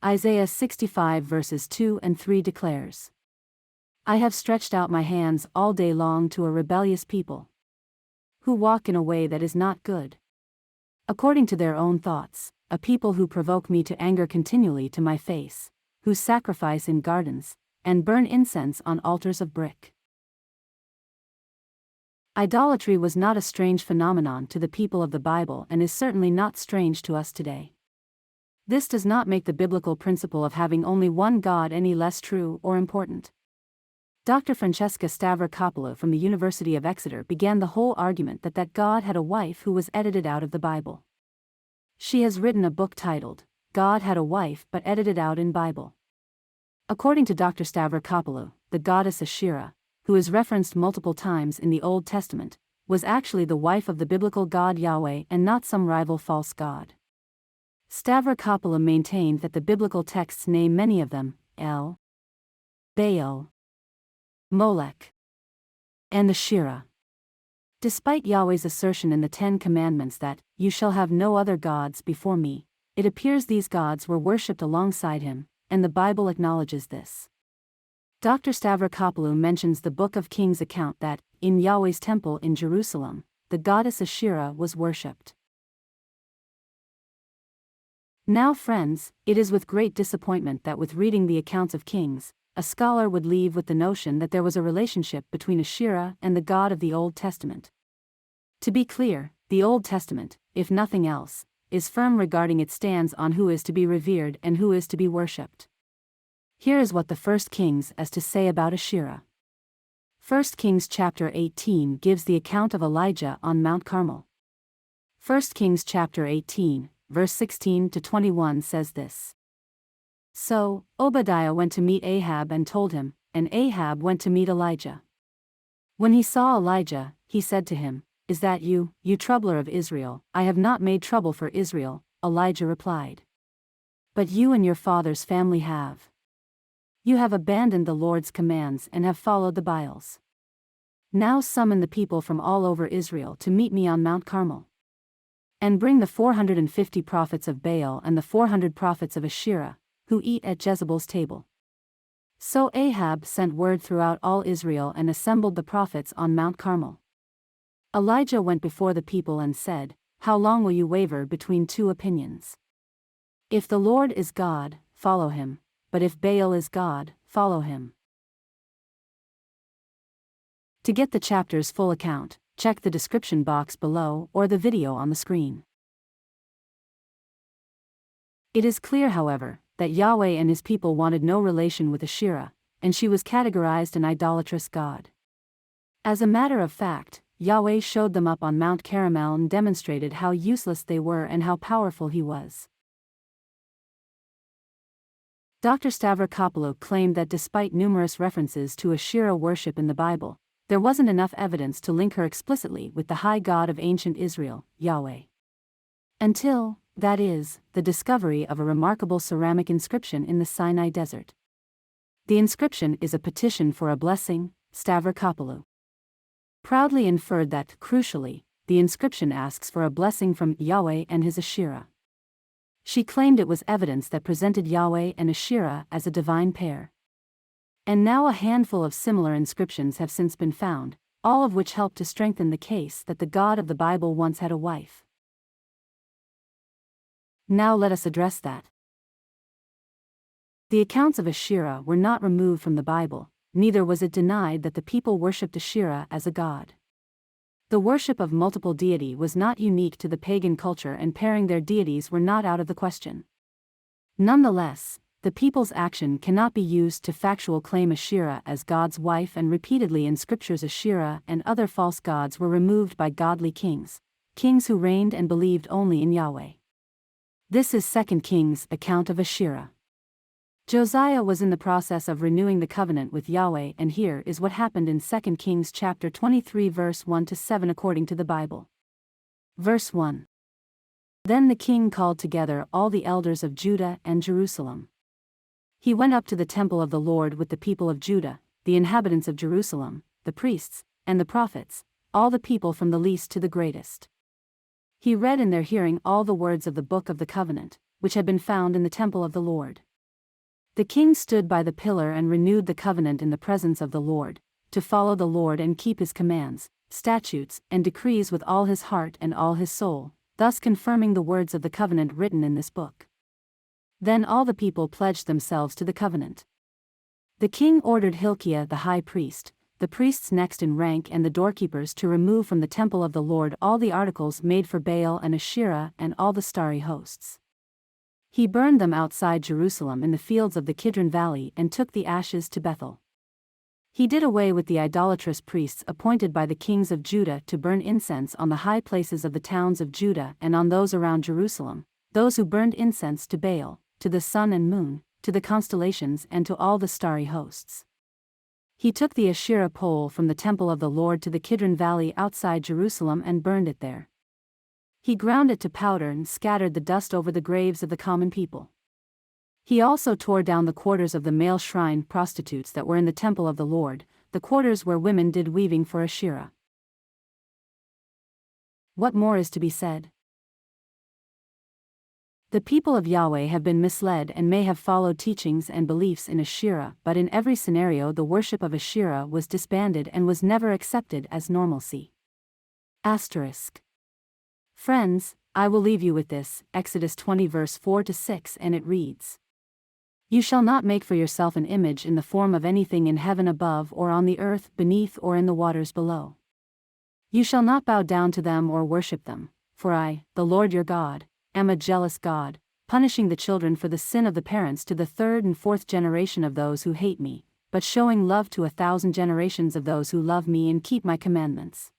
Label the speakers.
Speaker 1: Isaiah 65 verses 2 and 3 declares, I have stretched out my hands all day long to a rebellious people, who walk in a way that is not good, according to their own thoughts, a people who provoke me to anger continually to my face, who sacrifice in gardens, and burn incense on altars of brick. Idolatry was not a strange phenomenon to the people of the Bible and is certainly not strange to us today. This does not make the biblical principle of having only one God any less true or important. Dr. Francesca Stavrakopoulos from the University of Exeter began the whole argument that God had a wife who was edited out of the Bible. She has written a book titled, God Had a Wife but Edited Out in Bible. According to Dr. Stavrakopoulos, the goddess Asherah, who is referenced multiple times in the Old Testament, was actually the wife of the biblical God Yahweh and not some rival false god. Stavrakopoulos maintained that the biblical texts name many of them, El, Baal, Molech, and Asherah. Despite Yahweh's assertion in the Ten Commandments that, you shall have no other gods before me, it appears these gods were worshipped alongside him, and the Bible acknowledges this. Dr. Stavrakopoulos mentions the Book of Kings account that, in Yahweh's temple in Jerusalem, the goddess Asherah was worshipped. Now friends, it is with great disappointment that with reading the accounts of Kings, a scholar would leave with the notion that there was a relationship between Asherah and the God of the Old Testament. To be clear, the Old Testament, if nothing else, is firm regarding its stance on who is to be revered and who is to be worshipped. Here is what the 1 Kings has to say about Asherah. 1 Kings chapter 18 gives the account of Elijah on Mount Carmel. 1 Kings chapter 18, verse 16 to 21 says this. So, Obadiah went to meet Ahab and told him, and Ahab went to meet Elijah. When he saw Elijah, he said to him, Is that you, you troubler of Israel? I have not made trouble for Israel, Elijah replied. But you and your father's family have. You have abandoned the Lord's commands and have followed the Baals. Now summon the people from all over Israel to meet me on Mount Carmel. And bring the 450 prophets of Baal and the 400 prophets of Asherah, who eat at Jezebel's table. So Ahab sent word throughout all Israel and assembled the prophets on Mount Carmel. Elijah went before the people and said, How long will you waver between two opinions? If the Lord is God, follow him, but if Baal is God, follow him. To get the chapter's full account, check the description box below or the video on the screen. It is clear, however, that Yahweh and his people wanted no relation with Asherah, and she was categorized an idolatrous god. As a matter of fact, Yahweh showed them up on Mount Carmel and demonstrated how useless they were and how powerful he was. Dr. Stavrakopoulos claimed that despite numerous references to Asherah worship in the Bible, there wasn't enough evidence to link her explicitly with the high God of ancient Israel, Yahweh. Until, that is, the discovery of a remarkable ceramic inscription in the Sinai desert. The inscription is a petition for a blessing, Stavrakopoulos proudly inferred that, crucially, the inscription asks for a blessing from Yahweh and his Asherah. She claimed it was evidence that presented Yahweh and Asherah as a divine pair. And now a handful of similar inscriptions have since been found, all of which help to strengthen the case that the God of the Bible once had a wife. Now let us address that. The accounts of Asherah were not removed from the Bible, neither was it denied that the people worshipped Asherah as a god. The worship of multiple deity was not unique to the pagan culture, and pairing their deities were not out of the question. Nonetheless, the people's action cannot be used to factual claim Asherah as God's wife, and repeatedly in scriptures Asherah and other false gods were removed by godly kings who reigned and believed only in Yahweh. This is 2 Kings' account of Asherah. Josiah was in the process of renewing the covenant with Yahweh, and here is what happened in 2 Kings chapter 23 verse 1 to 7 according to the Bible. Verse 1. Then the king called together all the elders of Judah and Jerusalem. He went up to the temple of the Lord with the people of Judah, the inhabitants of Jerusalem, the priests, and the prophets, all the people from the least to the greatest. He read in their hearing all the words of the book of the covenant, which had been found in the temple of the Lord. The king stood by the pillar and renewed the covenant in the presence of the Lord, to follow the Lord and keep his commands, statutes, and decrees with all his heart and all his soul, thus confirming the words of the covenant written in this book. Then all the people pledged themselves to the covenant. The king ordered Hilkiah the high priest, the priests next in rank and the doorkeepers to remove from the temple of the Lord all the articles made for Baal and Asherah and all the starry hosts. He burned them outside Jerusalem in the fields of the Kidron Valley and took the ashes to Bethel. He did away with the idolatrous priests appointed by the kings of Judah to burn incense on the high places of the towns of Judah and on those around Jerusalem, those who burned incense to Baal, to the sun and moon, to the constellations and to all the starry hosts. He took the Asherah pole from the temple of the Lord to the Kidron Valley outside Jerusalem and burned it there. He ground it to powder and scattered the dust over the graves of the common people. He also tore down the quarters of the male shrine prostitutes that were in the temple of the Lord, the quarters where women did weaving for Asherah. What more is to be said? The people of Yahweh have been misled and may have followed teachings and beliefs in Asherah, but in every scenario the worship of Asherah was disbanded and was never accepted as normalcy. Asterisk. Friends, I will leave you with this, Exodus 20 verse 4-6, and it reads, "You shall not make for yourself an image in the form of anything in heaven above or on the earth beneath or in the waters below. You shall not bow down to them or worship them, for I, the Lord your God, am a jealous God, punishing the children for the sin of the parents to the third and fourth generation of those who hate me, but showing love to 1,000 generations of those who love me and keep my commandments."